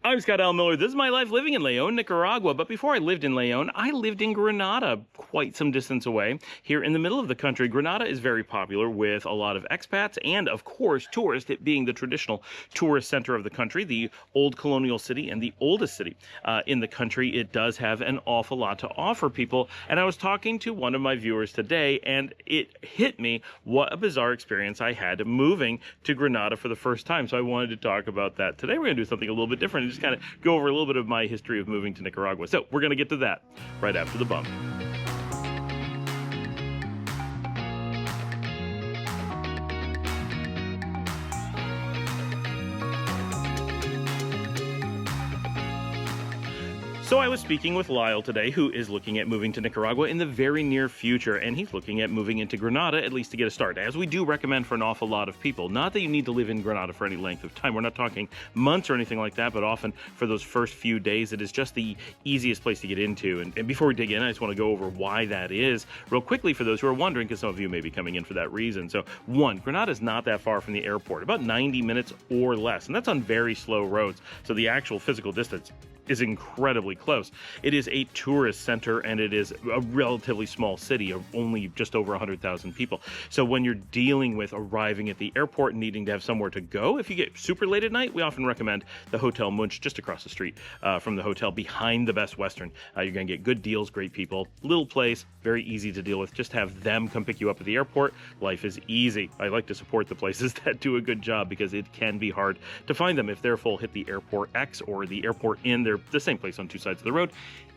I'm Scott L. Miller. This is my life living in León, Nicaragua. But before I lived in León, I lived in Granada, quite some distance away. Here in the middle of the country, Granada is very popular with a lot of expats and, of course, tourists, it being the traditional tourist center of the country, the old colonial city and the oldest city in the country. It does have an awful lot to offer people. And I was talking to one of my viewers today, and it hit me what a bizarre experience I had moving to Granada for the first time. So I wanted to talk about that. Today we're going to do something a little bit different and just kind of go over a little bit of my history of moving to Nicaragua. So we're going to get to that right after the bump. So I was speaking with Lyle today, who is looking at moving to Nicaragua in the very near future, and he's looking at moving into Granada, at least to get a start, as we do recommend for an awful lot of people. Not that you need to live in Granada for any length of time. We're not talking months or anything like that, but often for those first few days, it is just the easiest place to get into. And before we dig in, I just want to go over why that is real quickly for those who are wondering, because some of you may be coming in for that reason. So one, Granada is not that far from the airport, about 90 minutes or less, and that's on very slow roads. So the actual physical distance is incredibly close. It is a tourist center, and it is a relatively small city of only just over 100,000 people. So when you're dealing with arriving at the airport and needing to have somewhere to go, if you get super late at night, we often recommend the Hotel Munch just across the street from the hotel behind the Best Western. You're going to get good deals, great people, little place, very easy to deal with. Just have them come pick you up at the airport. Life is easy. I like to support the places that do a good job because it can be hard to find them. If they're full, hit the Airport X or the Airport Inn. They're the same place on two sides of the road.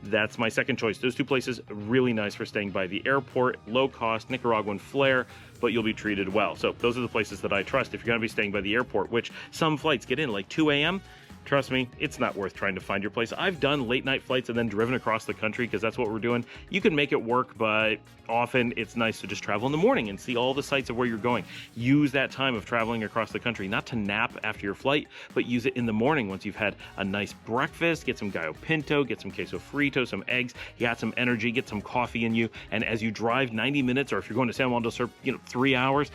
That's my second choice. Those two places, really nice for staying by the airport, low cost, Nicaraguan flair, but you'll be treated well. So those are the places that I trust if you're going to be staying by the airport, which some flights get in like 2 a.m. Trust me, it's not worth trying to find your place. I've done late night flights and then driven across the country because that's what we're doing. You can make it work, but often it's nice to just travel in the morning and see all the sights of where you're going. Use that time of traveling across the country, not to nap after your flight, but use it in the morning once you've had a nice breakfast. Get some gallo pinto, get some queso frito, some eggs, you got some energy, get some coffee in you. And as you drive 90 minutes, or if you're going to San Juan del Sur, 3 hours,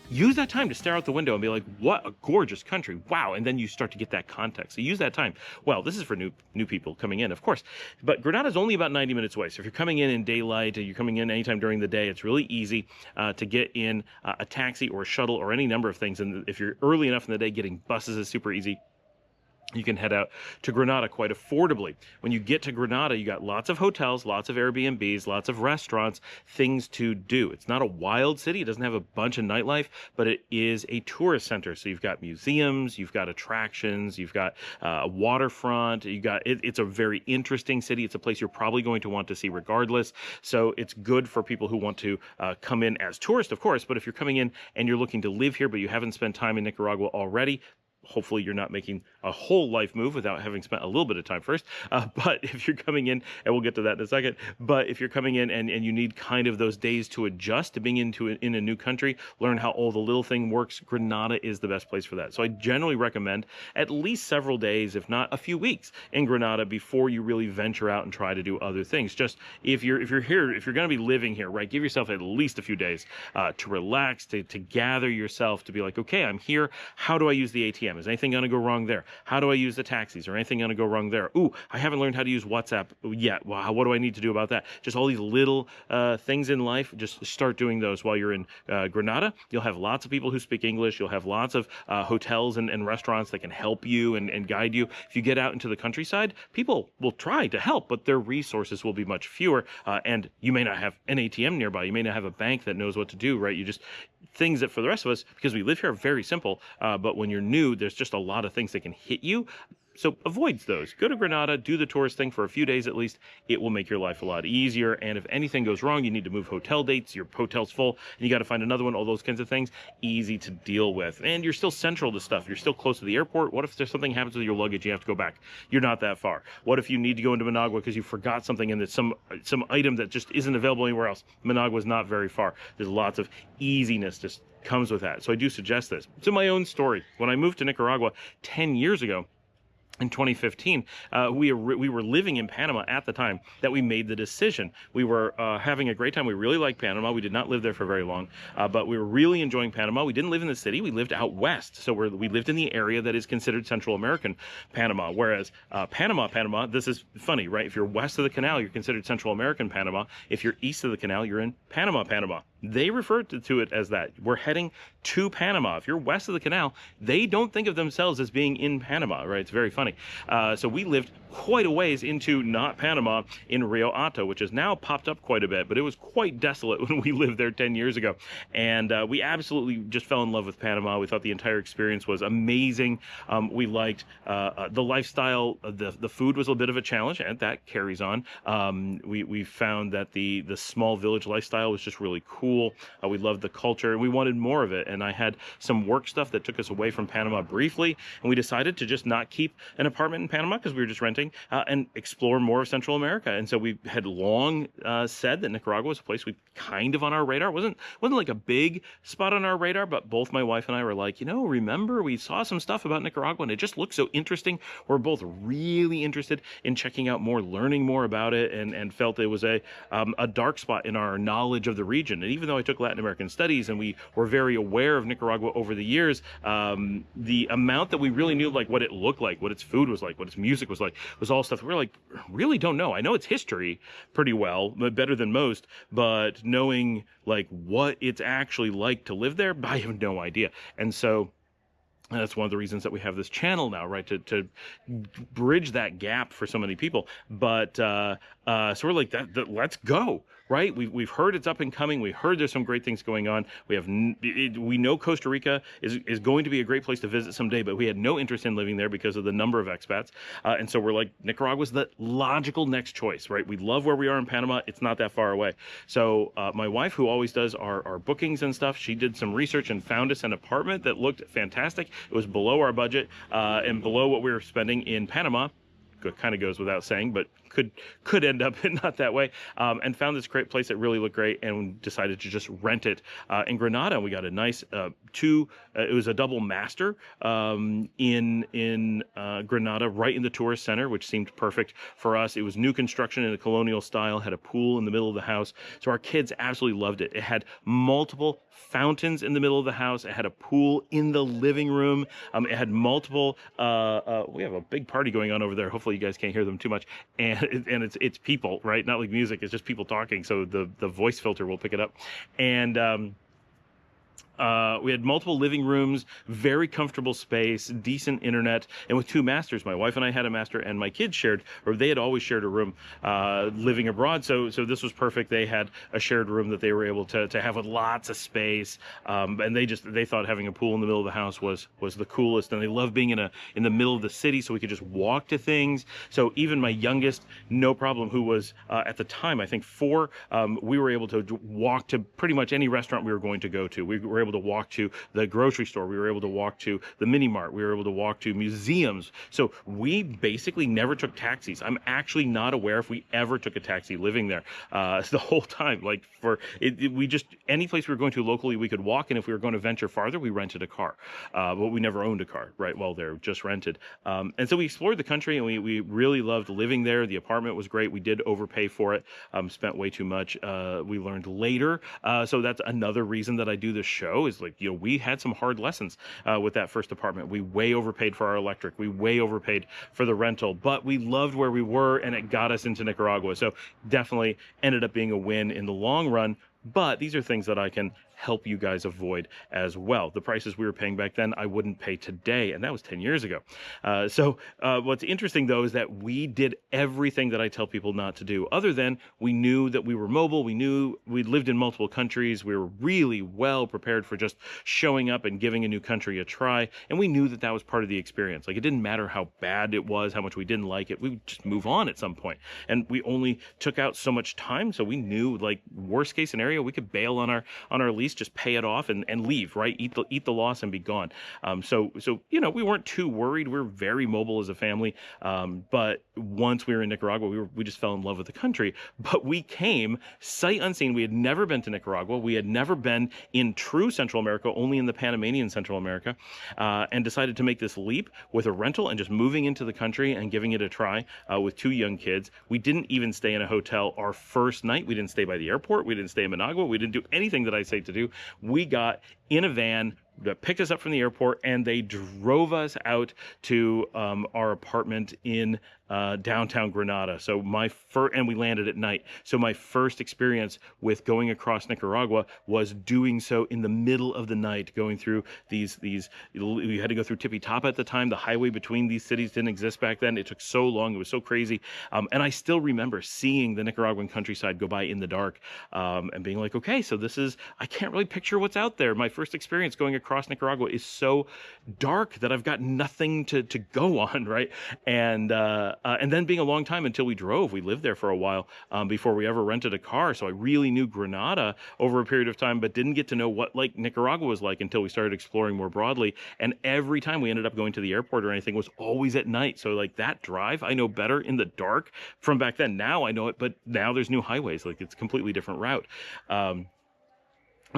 use that time to stare out the window and be like, what a gorgeous country. Wow. And then you start to get that context. So use that time. Well, this is for new people coming in, of course. But Granada is only about 90 minutes away. So if you're coming in daylight, you're coming in anytime during the day, it's really easy to get in a taxi or a shuttle or any number of things. And if you're early enough in the day, getting buses is super easy. You can head out to Granada quite affordably. When you get to Granada, you got lots of hotels, lots of Airbnbs, lots of restaurants, things to do. It's not a wild city. It doesn't have a bunch of nightlife, but it is a tourist center. So you've got museums, you've got attractions, you've got a waterfront. It's a very interesting city. It's a place you're probably going to want to see regardless. So it's good for people who want to come in as tourists, of course. But if you're coming in and you're looking to live here, but you haven't spent time in Nicaragua already, hopefully you're not making a whole life move without having spent a little bit of time first. But if you're coming in, and we'll get to that in a second, but if you're coming in and you need kind of those days to adjust to being in a new country, learn how all the little thing works, Granada is the best place for that. So I generally recommend at least several days, if not a few weeks in Granada before you really venture out and try to do other things. Just if you're here, if you're going to be living here, right, give yourself at least a few days to relax, to gather yourself, to be like, okay, I'm here. How do I use the ATM? Is anything going to go wrong there? How do I use the taxis? Or anything going to go wrong there? Ooh, I haven't learned how to use WhatsApp yet. Wow, what do I need to do about that? Just all these little things in life. Just start doing those while you're in Granada. You'll have lots of people who speak English. You'll have lots of hotels and restaurants that can help you and guide you. If you get out into the countryside, people will try to help, but their resources will be much fewer. And you may not have an ATM nearby. You may not have a bank that knows what to do, right? Things that for the rest of us, because we live here, are very simple. But when you're new, there's just a lot of things that can hit you. So avoid those. Go to Granada, do the tourist thing for a few days at least. It will make your life a lot easier. And if anything goes wrong, you need to move hotel dates, your hotel's full, and you got to find another one, all those kinds of things, easy to deal with. And you're still central to stuff. You're still close to the airport. What if there's something happens with your luggage, you have to go back? You're not that far. What if you need to go into Managua because you forgot something and it's some item that just isn't available anywhere else? Managua's not very far. There's lots of easiness just comes with that. So I do suggest this. So my own story. When I moved to Nicaragua 10 years ago, in 2015, we were living in Panama at the time that we made the decision. We were having a great time. We really liked Panama. We did not live there for very long, but we were really enjoying Panama. We didn't live in the city. We lived out west. So we lived in the area that is considered Central American Panama, whereas Panama, this is funny, right? If you're west of the canal, you're considered Central American Panama. If you're east of the canal, you're in Panama. They refer to it as that. We're heading to Panama. If you're west of the canal, they don't think of themselves as being in Panama, right? It's very funny. So we lived quite a ways into not Panama in Rio Hato, which has now popped up quite a bit, but it was quite desolate when we lived there 10 years ago. And we absolutely just fell in love with Panama. We thought the entire experience was amazing. We liked the lifestyle. The food was a bit of a challenge, and that carries on. We found that the small village lifestyle was just really cool. We loved the culture, and we wanted more of it. And I had some work stuff that took us away from Panama briefly, and we decided to just not keep an apartment in Panama because we were just renting and explore more of Central America. And so we had long said that Nicaragua was a place we kind of on our radar. It wasn't like a big spot on our radar, but both my wife and I were like, remember we saw some stuff about Nicaragua and it just looked so interesting. We're both really interested in checking out more, learning more about it, and felt it was a dark spot in our knowledge of the region. And even though I took Latin American studies and we were very aware of Nicaragua over the years, the amount that we really knew, like what it looked like, what its food was like, what its music was like, was all stuff we're like, really don't know. I know its history pretty well, better than most, but knowing like what it's actually like to live there, I have no idea. And so that's one of the reasons that we have this channel now, right? To bridge that gap for so many people. But so we're like, that let's go, right? We've heard it's up and coming. We heard there's some great things going on. We know Costa Rica is going to be a great place to visit someday, but we had no interest in living there because of the number of expats. And so we're like, Nicaragua's the logical next choice, right? We love where we are in Panama. It's not that far away. So my wife, who always does our bookings and stuff, she did some research and found us an apartment that looked fantastic. It was below our budget and below what we were spending in Panama. Kind of goes without saying, but could end up not that way. And found this great place that really looked great, and decided to just rent it in Granada. And we got a nice it was a double master in Granada, right in the tourist center, which seemed perfect for us. It was new construction in a colonial style, had a pool in the middle of the house, so our kids absolutely loved it. It had multiple fountains in the middle of the house. It had a pool in the living room. It had multiple. We have a big party going on over there. Hopefully, you guys can't hear them too much. And it's people, right? Not like music. It's just people talking. So the voice filter will pick it up. And we had multiple living rooms, very comfortable space, decent internet, and with two masters. My wife and I had a master, and my kids they had always shared a room living abroad. So this was perfect. They had a shared room that they were able to have with lots of space, and they thought having a pool in the middle of the house was the coolest. And they loved being in the middle of the city, so we could just walk to things. So even my youngest, no problem, who was at the time I think 4, we were able to walk to pretty much any restaurant we were going to go to. We were able to walk to the grocery store. We were able to walk to the mini mart. We were able to walk to museums. So we basically never took taxis. I'm actually not aware if we ever took a taxi living there the whole time. Like we just, any place we were going to locally, we could walk. And if we were going to venture farther, we rented a car. But we never owned a car, right? Well, they're just rented. And so we explored the country, and we really loved living there. The apartment was great. We did overpay for it. Spent way too much. We learned later. So that's another reason that I do this show, is like, we had some hard lessons with that first apartment. We way overpaid for our electric. We way overpaid for the rental, but we loved where we were, and it got us into Nicaragua. So definitely ended up being a win in the long run. But these are things that I can help you guys avoid as well. The prices we were paying back then, I wouldn't pay today, and that was 10 years ago. So what's interesting, though, is that we did everything that I tell people not to do, other than we knew that we were mobile. We knew we'd lived in multiple countries. We were really well prepared for just showing up and giving a new country a try, and we knew that that was part of the experience. Like, it didn't matter how bad it was, how much we didn't like it. We would just move on at some point, and we only took out so much time, so we knew, like, worst case scenario, we could bail on our lease least just pay it off and leave, right? Eat the loss and be gone. So we weren't too worried. We were very mobile as a family. But once we were in Nicaragua, we just fell in love with the country. But we came sight unseen. We had never been to Nicaragua. We had never been in true Central America, only in the Panamanian Central America, and decided to make this leap with a rental and just moving into the country and giving it a try with 2 young kids. We didn't even stay in a hotel our first night. We didn't stay by the airport. We didn't stay in Managua. We didn't do anything that I say to do. We got in a van that picked us up from the airport, and they drove us out to our apartment in downtown Granada. So and we landed at night. So my first experience with going across Nicaragua was doing so in the middle of the night, going through these. We had to go through Tippy Top at the time. The highway between these cities didn't exist back then. It took so long. It was so crazy. And I still remember seeing the Nicaraguan countryside go by in the dark, and being like, okay, so I can't really picture what's out there. My first experience going across Nicaragua is so dark that I've got nothing to go on, right? And then being a long time until we drove. We lived there for a while before we ever rented a car. So I really knew Granada over a period of time, but didn't get to know what like Nicaragua was like until we started exploring more broadly. And every time we ended up going to the airport or anything was always at night. So like that drive, I know better in the dark from back then. Now I know it, but now there's new highways. Like it's a completely different route. And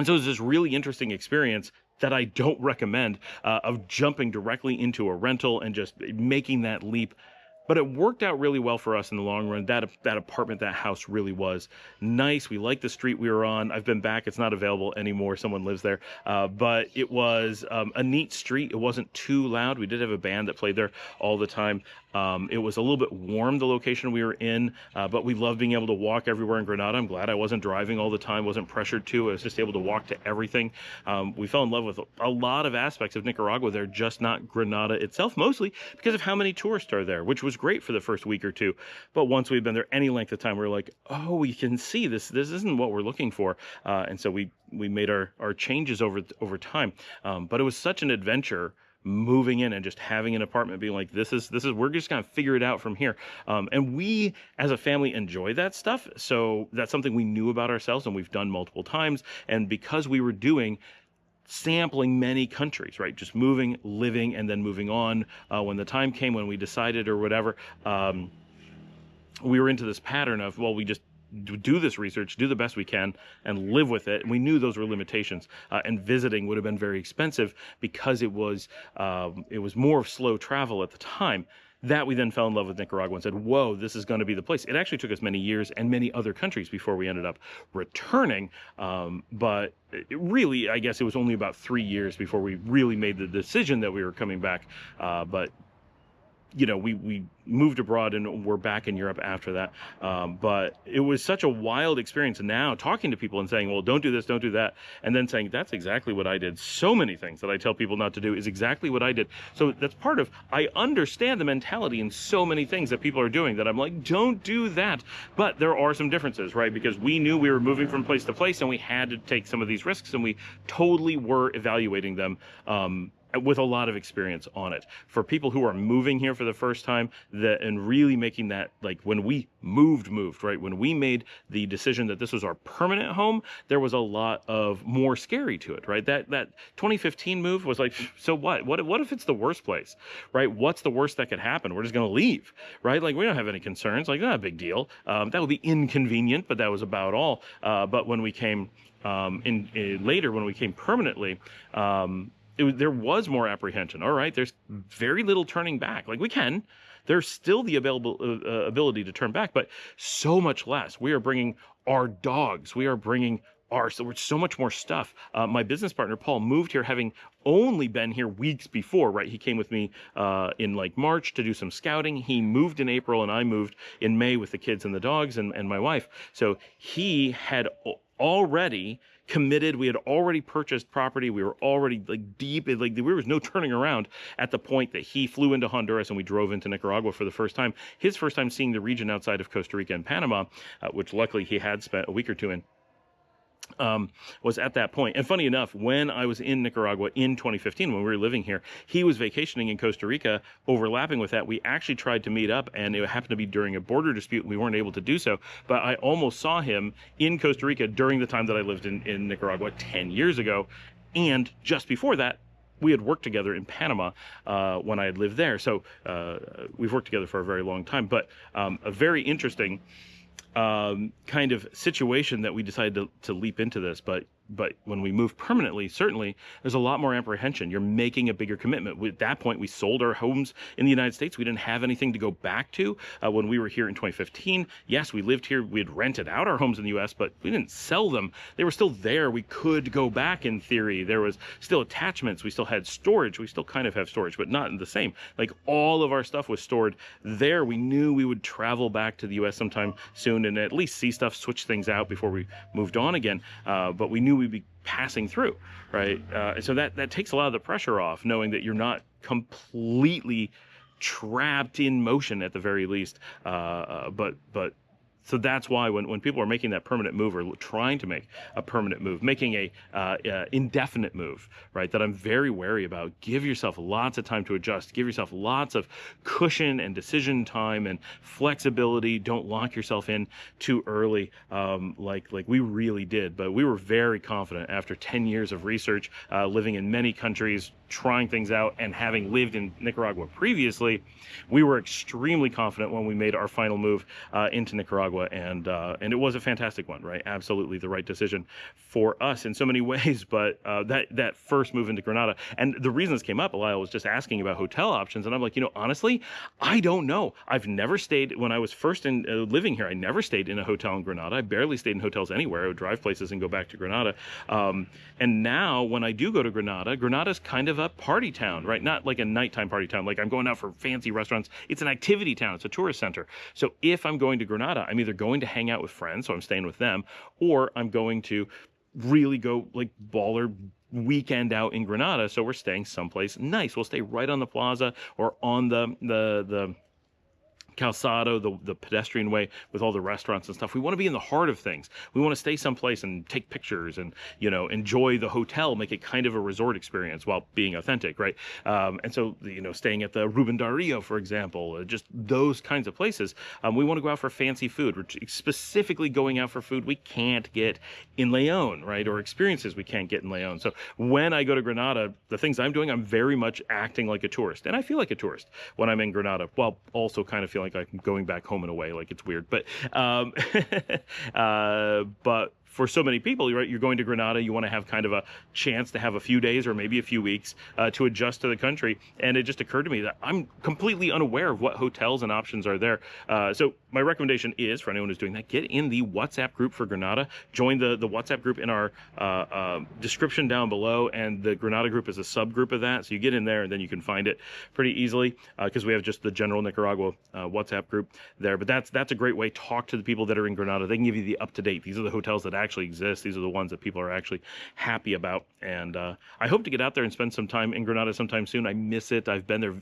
so it was this really interesting experience that I don't recommend, of jumping directly into a rental and just making that leap. But it worked out really well for us in the long run. That apartment, that house really was nice. We liked the street we were on. I've been back. It's not available anymore. Someone lives there. But it was a neat street. It wasn't too loud. We did have a band that played there all the time. It was a little bit warm, the location we were in, but we loved being able to walk everywhere in Granada. I'm glad I wasn't driving all the time, wasn't pressured to. I was just able to walk to everything. We fell in love with a lot of aspects of Nicaragua there, just not Granada itself, mostly because of how many tourists are there, which was great for the first week or two. But once we'd been there any length of time, we were like, oh, we can see this isn't what we're looking for. And so we made our changes over time. But it was such an adventure moving in and just having an apartment, being like, this is we're just gonna figure it out from here. And we as a family enjoy that stuff. So that's something we knew about ourselves and we've done multiple times. And because we were sampling many countries, right? Just moving, living, and then moving on. When the time came when we decided or whatever, we were into this pattern of, well, we just do this research, do the best we can, and live with it. And we knew those were limitations, and visiting would have been very expensive because it was more of slow travel at the time. That we then fell in love with Nicaragua and said, whoa, this is going to be the place. It actually took us many years and many other countries before we ended up returning. But really, I guess it was only about 3 years before we really made the decision that we were coming back. But we moved abroad and we're back in Europe after that. But it was such a wild experience now talking to people and saying, well, don't do this, don't do that. And then saying, that's exactly what I did. So many things that I tell people not to do is exactly what I did. So that's part of, I understand the mentality in so many things that people are doing that I'm like, don't do that. But there are some differences, right? Because we knew we were moving from place to place and we had to take some of these risks, and we totally were evaluating them, with a lot of experience on it. For people who are moving here for the first time, and really making that, like when we moved, right? When we made the decision that this was our permanent home, there was a lot of more scary to it, right? That 2015 move was like, so what? What if it's the worst place, right? What's the worst that could happen? We're just going to leave, right? Like we don't have any concerns, like not a big deal. That would be inconvenient, but that was about all. But when we came later, when we came permanently, there was more apprehension. All right, there's very little turning back. Like there's still the ability to turn back, but so much less. We are bringing our dogs. We are bringing so much more stuff. My business partner, Paul, moved here having only been here weeks before, right? He came with me in like March to do some scouting. He moved in April and I moved in May with the kids and the dogs and my wife. So he had already committed. We had already purchased property. We were already like deep. Like there was no turning around at the point that he flew into Honduras and we drove into Nicaragua for the first time. His first time seeing the region outside of Costa Rica and Panama, which luckily he had spent a week or two in. was at that point. And funny enough, when I was in Nicaragua in 2015, when we were living here, he was vacationing in Costa Rica. Overlapping with that, we actually tried to meet up, and it happened to be during a border dispute. We weren't able to do so, but I almost saw him in Costa Rica during the time that I lived in Nicaragua 10 years ago. And just before that, we had worked together in Panama when I had lived there. So we've worked together for a very long time, but a very interesting kind of situation that we decided to leap into this. But when we move permanently, certainly there's a lot more apprehension. You're making a bigger commitment. At that point, we sold our homes in the United States. We didn't have anything to go back to when we were here in 2015. Yes, we lived here. We had rented out our homes in the U.S., but we didn't sell them. They were still there. We could go back in theory. There was still attachments. We still had storage. We still kind of have storage, but not in the same. Like, all of our stuff was stored there. We knew we would travel back to the U.S. sometime soon and at least see stuff, switch things out before we moved on again. But we knew we'd be passing through, right? So that takes a lot of the pressure off, knowing that you're not completely trapped in motion at the very least. But so that's why when people are making that permanent move, or trying to make a permanent move, making a indefinite move, right, that I'm very wary about. Give yourself lots of time to adjust. Give yourself lots of cushion and decision time and flexibility. Don't lock yourself in too early, like we really did. But we were very confident after 10 years of research, living in many countries, trying things out, and having lived in Nicaragua previously. We were extremely confident when we made our final move into Nicaragua, and it was a fantastic one, right? Absolutely the right decision for us in so many ways. But that first move into Granada, and the reason this came up, Lyle was just asking about hotel options, and I'm like, honestly, I don't know. I've never stayed, when I was first living here, I never stayed in a hotel in Granada. I barely stayed in hotels anywhere. I would drive places and go back to Granada. And now when I do go to Granada, Granada's kind of a party town, right? Not like a nighttime party town, like I'm going out for fancy restaurants. It's an activity town. It's a tourist center. So if I'm going to Granada, I'm either going to hang out with friends, so I'm staying with them, or I'm going to really go like baller weekend out in Granada, so we're staying someplace nice. We'll stay right on the plaza or on the calzado, the pedestrian way with all the restaurants and stuff. We want to be in the heart of things. We want to stay someplace and take pictures and, enjoy the hotel, make it kind of a resort experience while being authentic, right? And so, staying at the Ruben Dario, for example, just those kinds of places. We want to go out for fancy food. We're specifically going out for food we can't get in Leon, right? Or experiences we can't get in Leon. So when I go to Granada, the things I'm doing, I'm very much acting like a tourist. And I feel like a tourist when I'm in Granada, while also kind of feeling like I'm going back home in a way. Like, it's weird, but but for so many people, right, you're going to Granada, you want to have kind of a chance to have a few days or maybe a few weeks to adjust to the country. And it just occurred to me that I'm completely unaware of what hotels and options are there. So my recommendation is, for anyone who's doing that, get in the WhatsApp group for Granada. Join the WhatsApp group in our description down below, and the Granada group is a subgroup of that. So you get in there and then you can find it pretty easily, because we have just the general Nicaragua WhatsApp group there. But that's a great way. Talk to the people that are in Granada. They can give you the up-to-date. These are the hotels that actually exist. These are the ones that people are actually happy about. And I hope to get out there and spend some time in Granada sometime soon. I miss it. I've been there.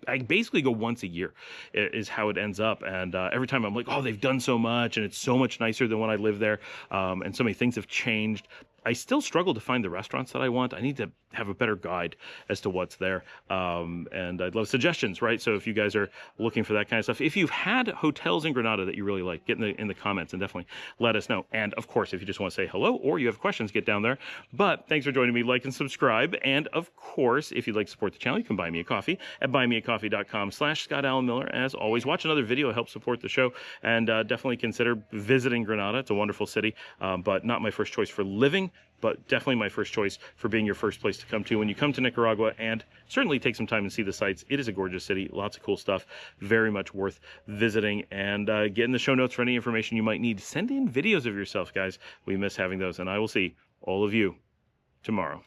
I basically go once a year is how it ends up. And every time I'm like, oh, they've done so much, and it's so much nicer than when I lived there. And so many things have changed. I still struggle to find the restaurants that I want. I need to have a better guide as to what's there. And I'd love suggestions, right? So if you guys are looking for that kind of stuff, if you've had hotels in Granada that you really like, get in the comments and definitely let us know. And of course, if you just want to say hello or you have questions, get down there. But thanks for joining me. Like and subscribe. And of course, if you'd like to support the channel, you can buy me a coffee at buymeacoffee.com/Scott Allen Miller. As always, watch another video to help support the show. And definitely consider visiting Granada. It's a wonderful city, but not my first choice for living, but definitely my first choice for being your first place to come to when you come to Nicaragua. And certainly take some time and see the sights. It is a gorgeous city, lots of cool stuff, very much worth visiting. And get in the show notes for any information you might need. Send in videos of yourself, guys. We miss having those, and I will see all of you tomorrow.